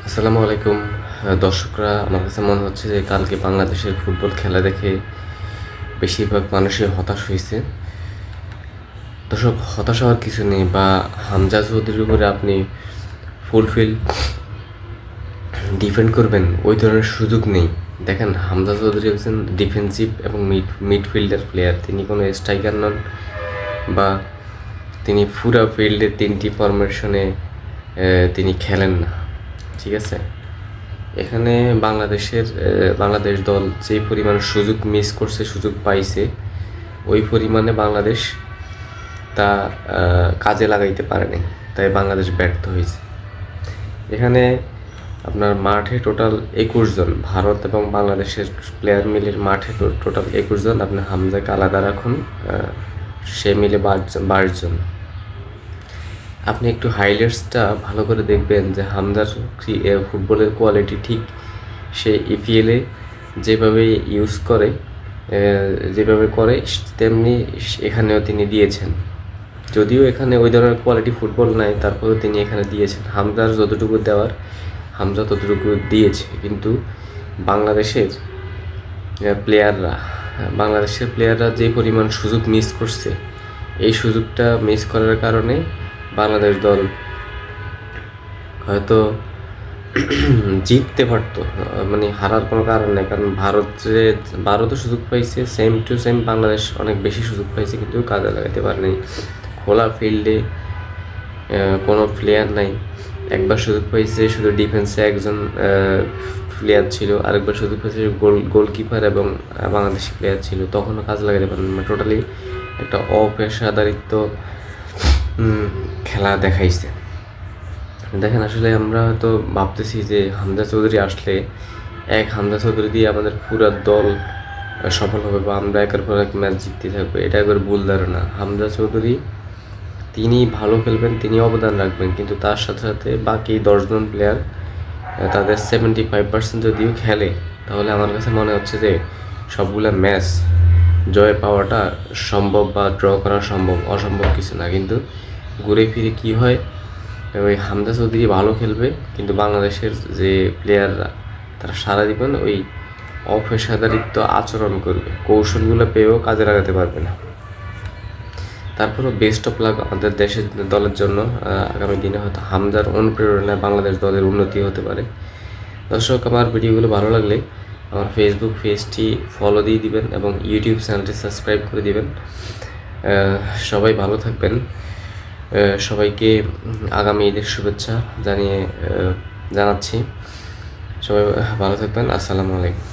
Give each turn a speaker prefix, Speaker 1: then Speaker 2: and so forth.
Speaker 1: আসসালামু আলাইকুম। দর্শকরা, আমার কাছে মনে হচ্ছে যে কালকে বাংলাদেশের ফুটবল খেলা দেখে বেশিরভাগ মানুষই হতাশ হয়েছে। দর্শক, হতাশ হওয়ার কিছু নেই, বা হামজা চৌধুরীর উপরে আপনি ফুলফিল ডিফেন্ড করবেন ওই ধরনের সুযোগ নেই। দেখেন, হামজা চৌধুরী একজন ডিফেন্সিভ এবং মিডফিল্ডার প্লেয়ার। তিনি কোনো স্ট্রাইকার নন, বা তিনি পুরা ফিল্ডে তিনটি ফরমেশনে তিনি খেলেন না। ঠিক আছে, এখানে বাংলাদেশ দল যে পরিমাণ সুযোগ মিস করছে, সুযোগ পাইছে, ওই পরিমাণে বাংলাদেশ তা কাজে লাগাইতে পারেনি, তাই বাংলাদেশ ব্যর্থ হয়েছে। এখানে আপনার মাঠে টোটাল 21 জন, ভারত এবং বাংলাদেশের প্লেয়ার মিলে মাঠে টোটাল 21 জন। আপনি হামজাকে আলাদা রাখুন, সে মিলে 22 জন। আপনি একটু হাইলাইটসটা ভালো করে দেখবেন যে হামজার ফুটবলের কোয়ালিটি ঠিক সে ইপিএলে যেভাবে ইউজ করে, যেভাবে করে তেমনি এখানেও তিনি দিয়েছেন। যদিও এখানে ওই ধরনের কোয়ালিটি ফুটবল নাই, তারপরেও তিনি এখানে দিয়েছেন। হামজার যতটুকু দেওয়ার হামজা ততটুকু দিয়েছে। কিন্তু বাংলাদেশের প্লেয়াররা যে পরিমাণ সুযোগ মিস করছে, এই সুযোগটা মিস করার কারণে বাংলাদেশ দল হয়তো জিততে পারতো, মানে হারার কোনো কারণ নেই। কারণ ভারতও সুযোগ পাইছে, সেম টু সেম বাংলাদেশ অনেক বেশি সুযোগ পাইছে, কিন্তু কাজে লাগাতে পারেনি। খোলা ফিল্ডে কোনো প্লেয়ার নাই। একবার সুযোগ পাইছে শুধু ডিফেন্সে একজন প্লেয়ার ছিল, আরেকবার সুযোগ পাইছে গোলকিপার এবং বাংলাদেশি প্লেয়ার ছিল, তখনও কাজে লাগাতে পারেন না। টোটালি একটা অপেশাদারিত্ব খেলা দেখাইছে। দেখেন, আসলে আমরা হয়তো ভাবতেছি যে হামজা চৌধুরী আসলে হামজা চৌধুরী দিয়ে আমাদের পুরো দল সফল হবে, বা আমরা একের পর এক ম্যাচ জিততে থাকবো। এটা একবার ভুল ধারণা। হামজা চৌধুরী তিনি ভালো খেলবেন, তিনি অবদান রাখবেন, কিন্তু তার সাথে সাথে বাকি 10 জন প্লেয়ার তাদের 75% যদিও খেলে, তাহলে আমার কাছে মনে হচ্ছে যে সবগুলো ম্যাচ জয় পাওয়াটা সম্ভব, বা ড্র করা সম্ভব। অসম্ভব কিছু না। কিন্তু ঘুরে ফিরে কি হয়, ওই হামজা চৌধুরী ভালো খেলবে, কিন্তু বাংলাদেশের যে প্লেয়াররা তারা সারা জীবন ওই অপেশাদারিত্ব আচরণ করবে, কৌশলগুলো পেয়েও কাজে লাগাতে পারবে না। তারপরেও বেস্ট অফ লাক আমাদের দেশের দলের জন্য। আগামী দিনে হয়তো হামজার অনুপ্রেরণায় বাংলাদেশ দলের উন্নতি হতে পারে। দর্শক, আমার ভিডিওগুলো ভালো লাগলে আমার ফেসবুক পেজটি ফলো দিয়ে দিবেন এবং ইউটিউব চ্যানেলটি সাবস্ক্রাইব করে দিবেন। সবাই ভালো থাকবেন। সবাইকে আগামী ঈদের শুভেচ্ছা জানাচ্ছি। সবাই ভালো থাকবেন। আসসালামু আলাইকুম।